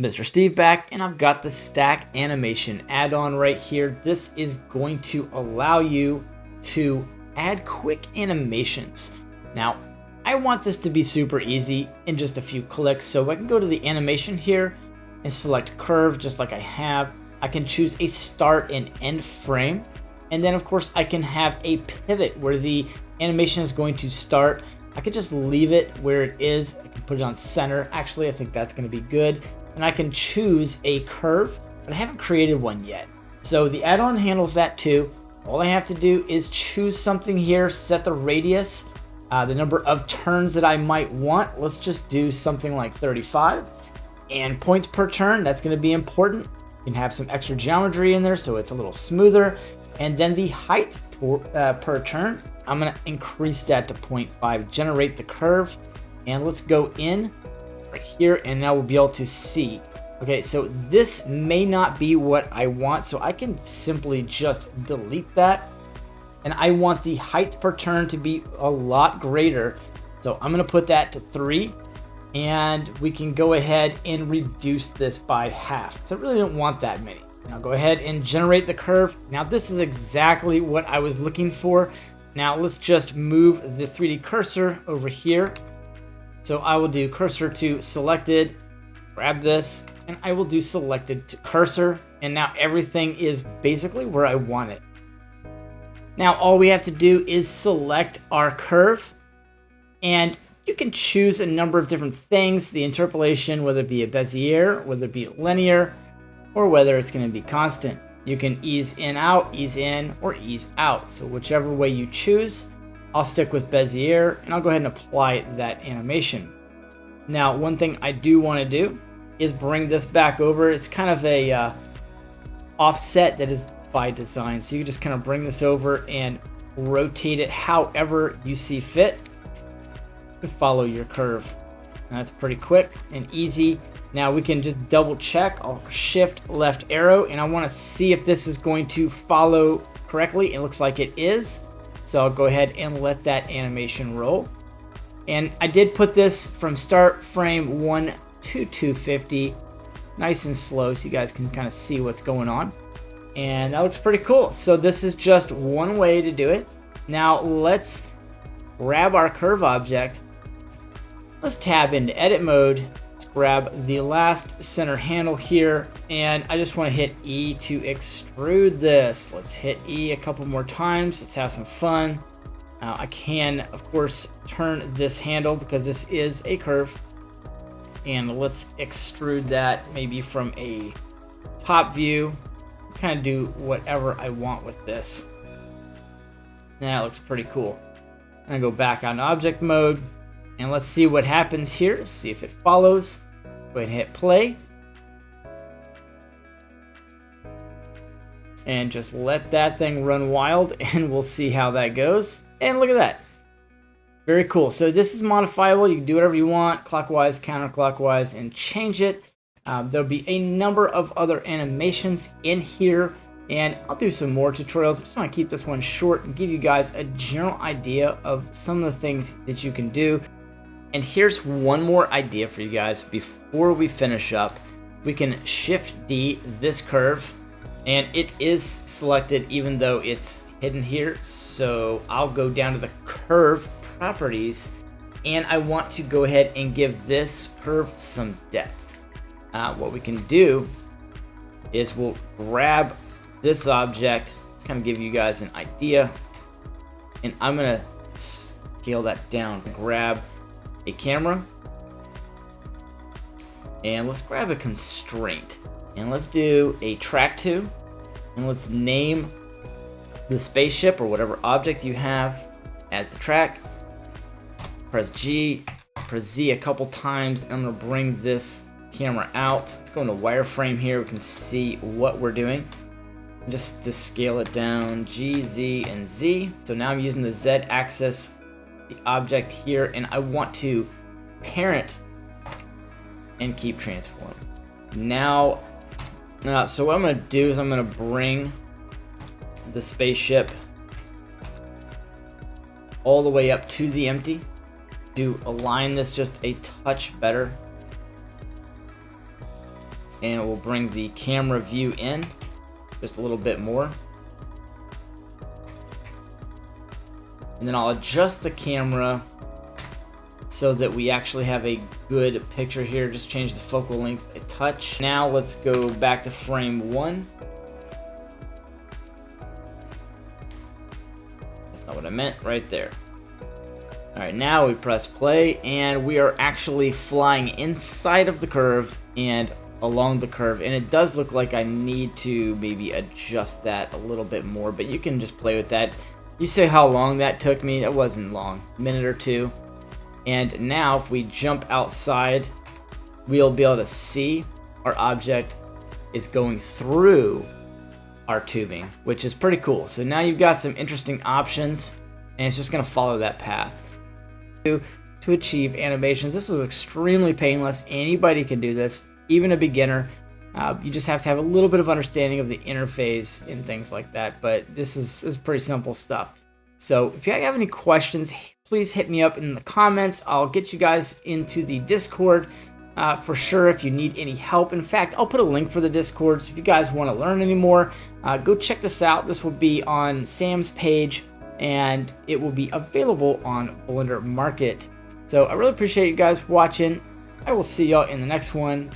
Mr. Steve back, and I've got the stack animation add-on right here. This is going to allow you to add quick animations. Now, I want this to be super easy in just a few clicks, so I can go to the animation here and select curve just like I have. I can choose a start and end frame, and then of course I can have a pivot where the animation is going to start. I could just leave it where it is. I can put it on center. Actually, I think that's going to be good. And I can choose a curve, but I haven't created one yet. So the add-on handles that too. All I have to do is choose something here, set the radius, the number of turns that I might want. Let's just do something like 35. And points per turn, that's going to be important. You can have some extra geometry in there so it's a little smoother. And then the height per turn, I'm going to increase that to 0.5, generate the curve. And let's go in right here, and now we'll be able to see. Okay, so this may not be what I want, so I can simply just delete that. And I want the height per turn to be a lot greater. So I'm gonna put that to 3, and we can go ahead and reduce this by half. So I really don't want that many. Now go ahead and generate the curve. Now this is exactly what I was looking for. Now let's just move the 3D cursor over here. So I will do cursor to selected, grab this, and I will do selected to cursor. And now everything is basically where I want it. Now all we have to do is select our curve, and you can choose a number of different things. The interpolation, whether it be a Bezier, whether it be linear, or whether it's going to be constant. You can ease in, or ease out. So whichever way you choose. I'll stick with Bezier, and I'll go ahead and apply that animation. Now, one thing I do want to do is bring this back over. It's kind of a offset that is by design. So you just kind of bring this over and rotate it however you see fit to follow your curve. And that's pretty quick and easy. Now we can just double check. I'll shift left arrow, and I want to see if this is going to follow correctly. It looks like it is. So I'll go ahead and let that animation roll. And I did put this from start frame 1 to 250, nice and slow, so you guys can kind of see what's going on. And that looks pretty cool. So this is just one way to do it. Now let's grab our curve object. Let's tab into edit mode. Let's grab the last center handle here, and I just want to hit E to extrude this. Let's hit E a couple more times. Let's have some fun. I can, of course, turn this handle because this is a curve, and let's extrude that maybe from a top view. Kind of do whatever I want with this. That looks pretty cool. I'm gonna go back on object mode, and let's see what happens here. See if it follows. Go ahead and hit play. And just let that thing run wild, and we'll see how that goes. And look at that. Very cool. So this is modifiable. You can do whatever you want, clockwise, counterclockwise, and change it. There'll be a number of other animations in here, and I'll do some more tutorials. I just want to keep this one short and give you guys a general idea of some of the things that you can do. And here's one more idea for you guys before we finish up. We can Shift D this curve, and it is selected even though it's hidden here. So I'll go down to the curve properties, and I want to go ahead and give this curve some depth. What we can do is we'll grab this object to kind of give you guys an idea, and I'm gonna scale that down. Grab a camera, and let's grab a constraint, and let's do a track to, and let's name the spaceship or whatever object you have as the track. Press G, press Z a couple times, and I'm gonna bring this camera out. Let's go into wireframe here. We can see what we're doing. Just to scale it down, G, Z, and Z. So now I'm using the Z axis, the object here, and I want to parent and keep transform. Now, so what I'm gonna do is I'm gonna bring the spaceship all the way up to the empty to align this just a touch better. and we'll bring the camera view in just a little bit more. And then I'll adjust the camera so that we actually have a good picture here. Just change the focal length a touch. Now let's go back to frame 1. That's not what I meant, right there. All right, now we press play and we are actually flying inside of the curve and along the curve. And it does look like I need to maybe adjust that a little bit more, but you can just play with that. You say how long that took me, it wasn't long, a minute or two. And now if we jump outside, we'll be able to see our object is going through our tubing, which is pretty cool. So now you've got some interesting options and it's just gonna follow that path. To achieve animations, this was extremely painless. Anybody can do this, even a beginner. You just have to have a little bit of understanding of the interface and things like that, but this is pretty simple stuff. So if you have any questions, please hit me up in the comments. I'll get you guys into the Discord for sure if you need any help. In fact, I'll put a link for the Discord, so if you guys want to learn any more, go check this out. This will be on Sam's page, and it will be available on Blender Market. So I really appreciate you guys watching. I will see y'all in the next one.